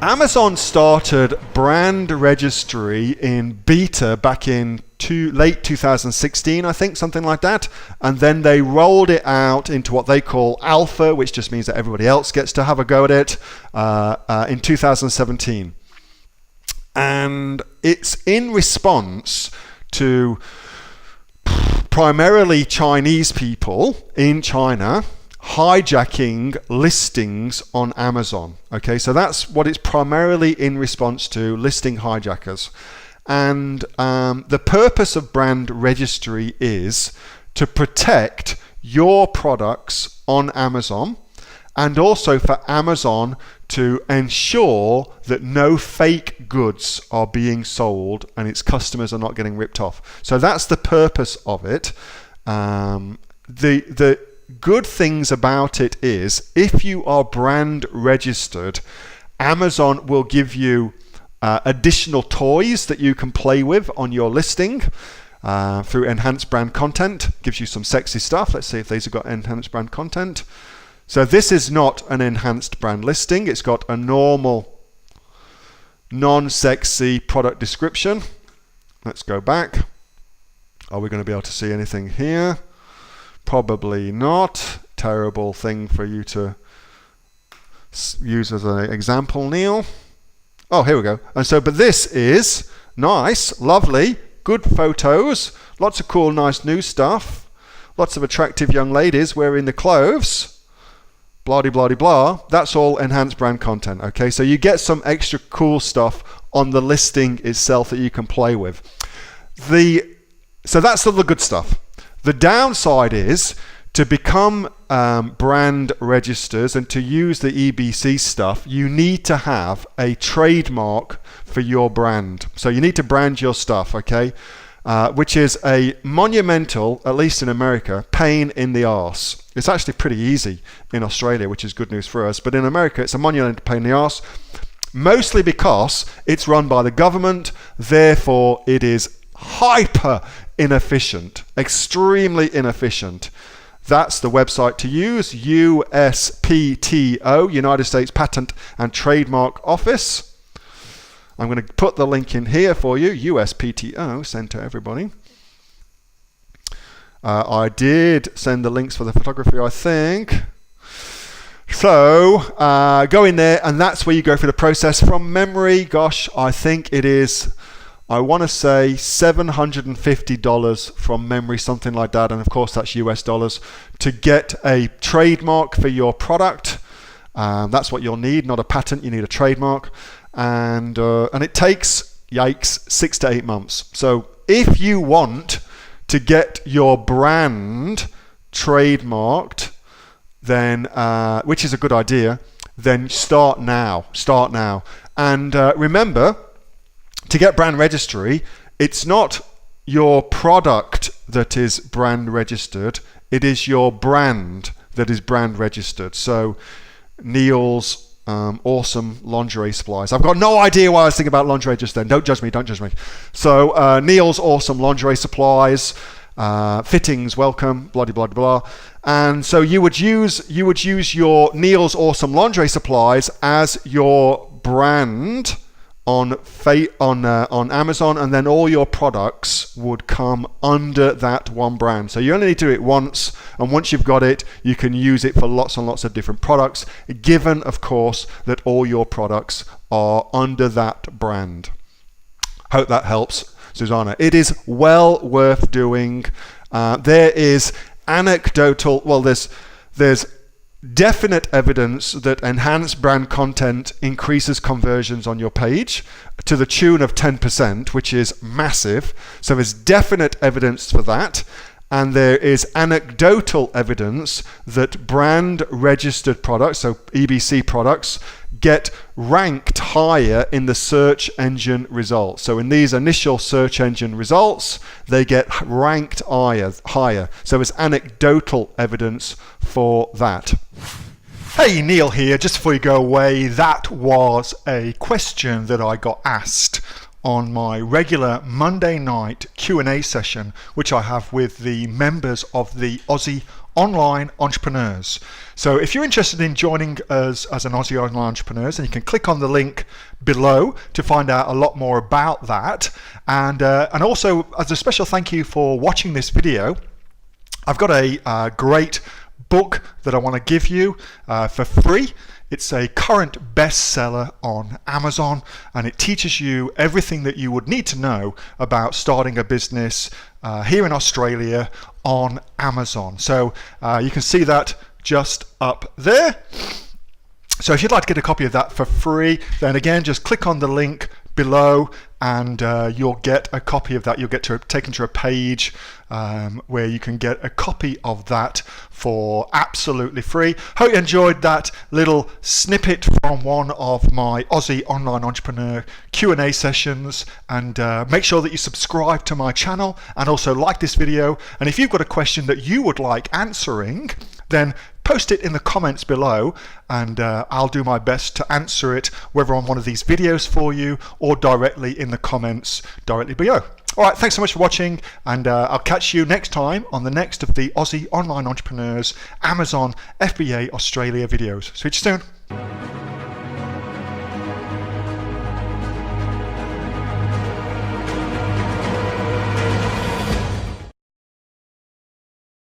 Amazon started Brand Registry in beta back in late 2016, I think, something like that. And then they rolled it out into what they call alpha, which just means that everybody else gets to have a go at it, in 2017. And it's in response to primarily Chinese people in China hijacking listings on Amazon. Okay, so that's what it's primarily in response to, listing hijackers. And the purpose of Brand Registry is to protect your products on Amazon, and also for Amazon to ensure that no fake goods are being sold and its customers are not getting ripped off. So that's the purpose of it. The good things about it is, if you are brand registered, Amazon will give you additional toys that you can play with on your listing through enhanced brand content. Gives you some sexy stuff. Let's see if these have got enhanced brand content. So this is not an enhanced brand listing. It's got a normal, non-sexy product description. Let's go back. Are we going to be able to see anything here? Probably not. Terrible thing for you to use as an example, Neil. Oh, here we go. And so, but this is nice, lovely, good photos, lots of cool, nice new stuff, lots of attractive young ladies wearing the clothes. Blah de blah de blah. That's all enhanced brand content. Okay, so you get some extra cool stuff on the listing itself that you can play with. So that's all the good stuff. The downside is to become brand registers and to use the EBC stuff, you need to have a trademark for your brand. So you need to brand your stuff, okay? Which is a monumental, at least in America, pain in the arse. It's actually pretty easy in Australia, which is good news for us. But in America, it's a monumental pain in the arse, mostly because it's run by the government. Therefore, it is hyper inefficient, extremely inefficient. That's the website to use, USPTO, United States Patent and Trademark Office. I'm going to put the link in here for you, USPTO, send to everybody. I did send the links for the photography, I think. So go in there, and that's where you go through the process. From memory, gosh, I think it is, I want to say $750 from memory, something like that. And of course, that's US dollars, to get a trademark for your product. That's what you'll need, not a patent, you need a trademark. And it takes, yikes, 6 to 8 months. So if you want to get your brand trademarked, then which is a good idea, then start now. And remember, to get brand registry, it's not your product that is brand registered, it is your brand that is brand registered. So Neil's awesome lingerie supplies. I've got no idea why I was thinking about lingerie just then. Don't judge me. So Neil's awesome lingerie supplies, fittings, welcome, blah blah blah. And so you would use your Neil's awesome lingerie supplies as your brand on Amazon, and then all your products would come under that one brand. So you only need to do it once, and once you've got it, you can use it for lots and lots of different products, given, of course, that all your products are under that brand. Hope that helps, Susanna. It is well worth doing. There is anecdotal, well, there's definite evidence that enhanced brand content increases conversions on your page to the tune of 10%, which is massive. So there's definite evidence for that. And there is anecdotal evidence that brand registered products, so EBC products, get ranked higher in the search engine results. So in these initial search engine results, they get ranked higher. So there's anecdotal evidence for that. Hey, Neil here. Just before you go away, that was a question that I got asked on my regular Monday night Q&A session, which I have with the members of the Aussie online entrepreneurs. So if you're interested in joining us as an Aussie online entrepreneurs, then you can click on the link below to find out a lot more about that. And also, as a special thank you for watching this video, I've got a great book that I want to give you for free. It's a current bestseller on Amazon, and it teaches you everything that you would need to know about starting a business here in Australia on Amazon. So you can see that just up there. So if you'd like to get a copy of that for free, then again, just click on the link below and you'll get a copy of that. You'll get taken to a page where you can get a copy of that for absolutely free. Hope you enjoyed that little snippet from one of my Aussie online entrepreneur Q&A sessions, and make sure that you subscribe to my channel and also like this video. And if you've got a question that you would like answering, then post it in the comments below, and I'll do my best to answer it, whether on one of these videos for you or directly in the comments directly below. All right, thanks so much for watching, and I'll catch you next time on the next of the Aussie Online Entrepreneurs Amazon FBA Australia videos. See you soon.